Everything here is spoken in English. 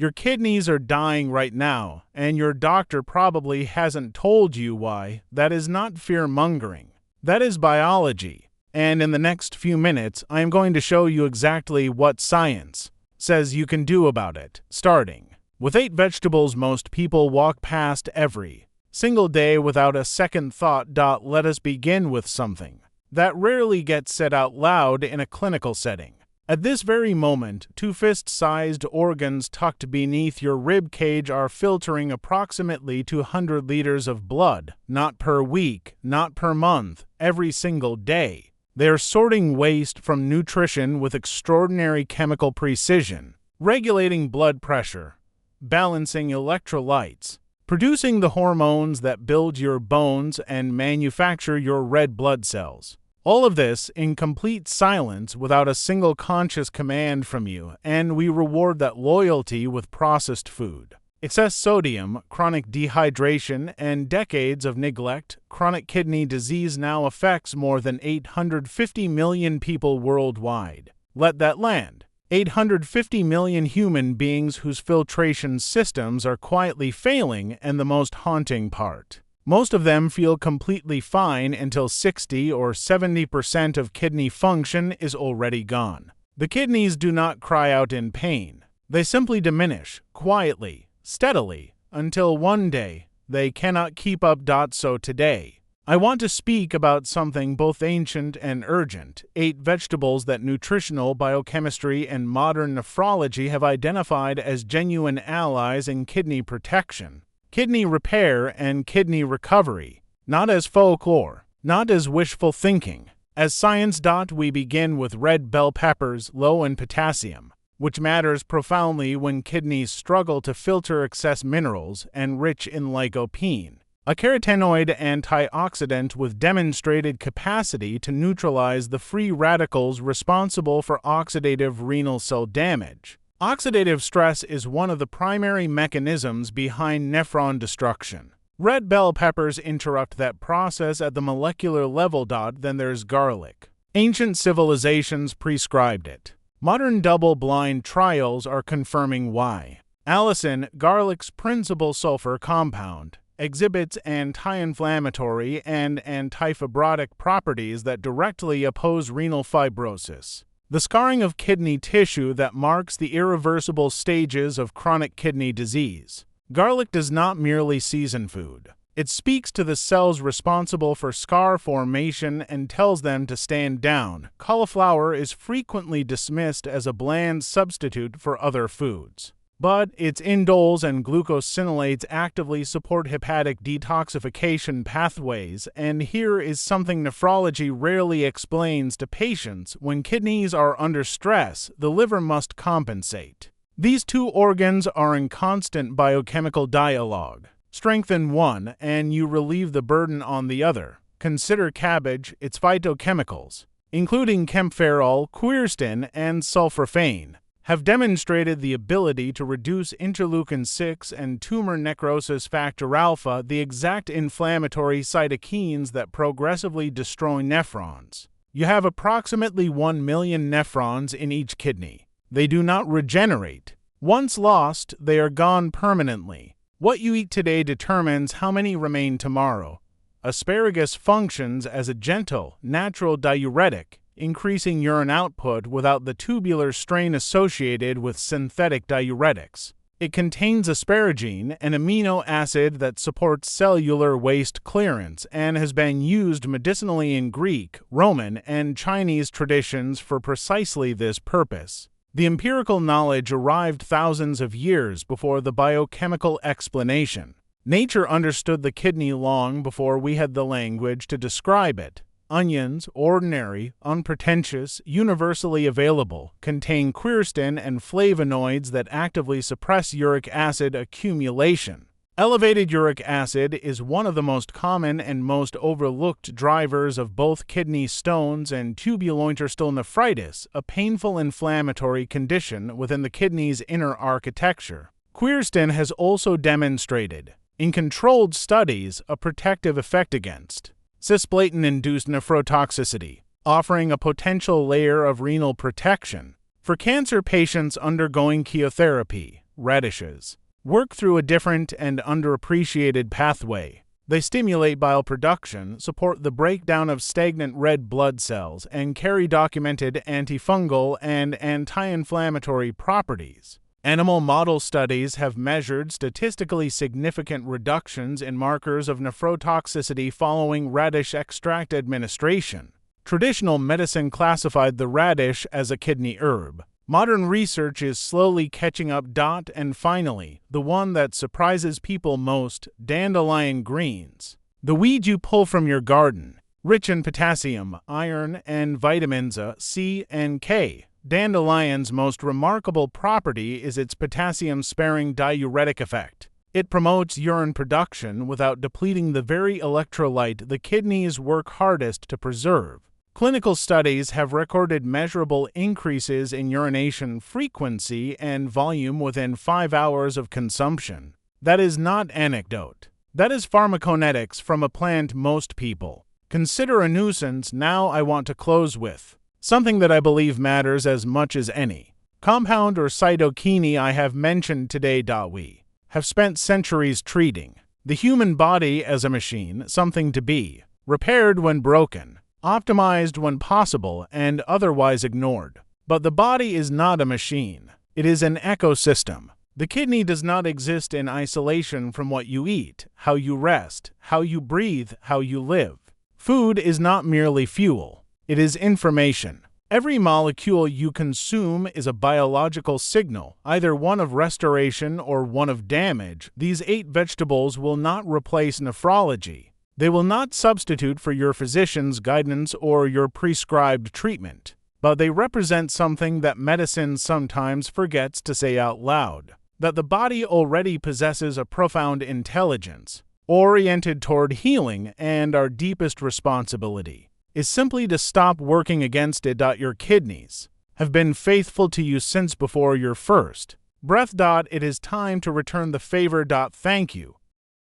Your kidneys are dying right now, and your doctor probably hasn't told you why. That is not fear-mongering. That is biology. And in the next few minutes, I am going to show you exactly what science says you can do about it, starting with 8 vegetables most people walk past every single day without a second thought. Let us begin with something that rarely gets said out loud in a clinical setting. At this very moment, 2 fist-sized organs tucked beneath your rib cage are filtering approximately 200 liters of blood, not per week, not per month, every single day. They are sorting waste from nutrition with extraordinary chemical precision, regulating blood pressure, balancing electrolytes, producing the hormones that build your bones and manufacture your red blood cells. All of this in complete silence without a single conscious command from you, and we reward that loyalty with processed food. Excess sodium, chronic dehydration, and decades of neglect. Chronic kidney disease now affects more than 850 million people worldwide. Let that land. 850 million human beings whose filtration systems are quietly failing, and the most haunting part, most of them feel completely fine until 60 or 70% of kidney function is already gone. The kidneys do not cry out in pain. They simply diminish, quietly, steadily, until one day they cannot keep up. So today, I want to speak about something both ancient and urgent: 8 vegetables that nutritional, biochemistry, and modern nephrology have identified as genuine allies in kidney protection, kidney repair, and kidney recovery, not as folklore, not as wishful thinking, as science. We begin with red bell peppers, low in potassium, which matters profoundly when kidneys struggle to filter excess minerals, and rich in lycopene, a carotenoid antioxidant with demonstrated capacity to neutralize the free radicals responsible for oxidative renal cell damage. Oxidative stress is one of the primary mechanisms behind nephron destruction. Red bell peppers interrupt that process at the molecular level. Then there's garlic. Ancient civilizations prescribed it. Modern double-blind trials are confirming why. Allicin, garlic's principal sulfur compound, exhibits anti-inflammatory and anti-fibrotic properties that directly oppose renal fibrosis, the scarring of kidney tissue that marks the irreversible stages of chronic kidney disease. Garlic does not merely season food. It speaks to the cells responsible for scar formation and tells them to stand down. Cauliflower is frequently dismissed as a bland substitute for other foods, but its indoles and glucosinolates actively support hepatic detoxification pathways, and here is something nephrology rarely explains to patients. When kidneys are under stress, the liver must compensate. These 2 organs are in constant biochemical dialogue. Strengthen one, and you relieve the burden on the other. Consider cabbage, its phytochemicals, including kaempferol, quercetin, and sulforaphane, have demonstrated the ability to reduce interleukin-6 and tumor necrosis factor alpha, the exact inflammatory cytokines that progressively destroy nephrons. You have approximately 1 million nephrons in each kidney. They do not regenerate. Once lost, they are gone permanently. What you eat today determines how many remain tomorrow. Asparagus functions as a gentle, natural diuretic, increasing urine output without the tubular strain associated with synthetic diuretics. It contains asparagine, an amino acid that supports cellular waste clearance, and has been used medicinally in Greek, Roman, and Chinese traditions for precisely this purpose. The empirical knowledge arrived thousands of years before the biochemical explanation. Nature understood the kidney long before we had the language to describe it. Onions, ordinary, unpretentious, universally available, contain quercetin and flavonoids that actively suppress uric acid accumulation. Elevated uric acid is one of the most common and most overlooked drivers of both kidney stones and tubulointerstitial nephritis, a painful inflammatory condition within the kidney's inner architecture. Quercetin has also demonstrated, in controlled studies, a protective effect against cisplatin-induced nephrotoxicity, offering a potential layer of renal protection. For cancer patients undergoing chemotherapy, radishes, work through a different and underappreciated pathway. They stimulate bile production, support the breakdown of stagnant red blood cells, and carry documented antifungal and anti-inflammatory properties. Animal model studies have measured statistically significant reductions in markers of nephrotoxicity following radish extract administration. Traditional medicine classified the radish as a kidney herb. Modern research is slowly catching up. And finally, the one that surprises people most, dandelion greens. The weed you pull from your garden, rich in potassium, iron, and vitamins C and K. Dandelion's most remarkable property is its potassium-sparing diuretic effect. It promotes urine production without depleting the very electrolyte the kidneys work hardest to preserve. Clinical studies have recorded measurable increases in urination frequency and volume within 5 hours of consumption. That is not anecdote. That is pharmacokinetics from a plant most people consider a nuisance. Now I want to close with something that I believe matters as much as any compound or cytokine I have mentioned today. We have spent centuries treating the human body as a machine, something to be repaired when broken, optimized when possible, and otherwise ignored. But the body is not a machine. It is an ecosystem. The kidney does not exist in isolation from what you eat, how you rest, how you breathe, how you live. Food is not merely fuel. It is information. Every molecule you consume is a biological signal, either one of restoration or one of damage. These 8 vegetables will not replace nephrology. They will not substitute for your physician's guidance or your prescribed treatment, but they represent something that medicine sometimes forgets to say out loud, that the body already possesses a profound intelligence, oriented toward healing, and our deepest responsibility is simply to stop working against it. Your kidneys have been faithful to you since before your first breath. It is time to return the favor. Thank you